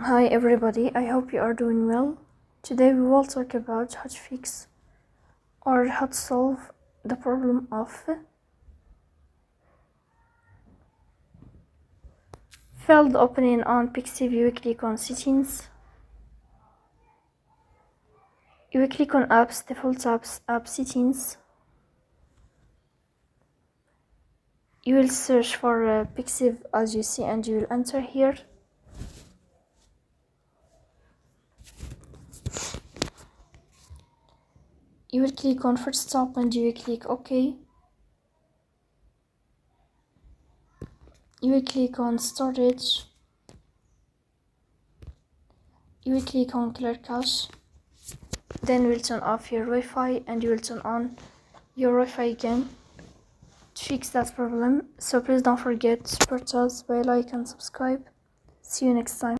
Hi everybody, I hope you are doing well. Today we will talk about how to fix or how to solve the problem of failed opening on Pixiv. You will click on settings. You will click on apps, default apps, app settings. You will search for Pixiv as you see and you will enter here. You will click on first stop and you will click OK. You will click on storage. You will click on clear cache. Then you will turn off your Wi-Fi and you will turn on your Wi-Fi again to fix that problem. So please don't forget to support us by like and subscribe. See you next time.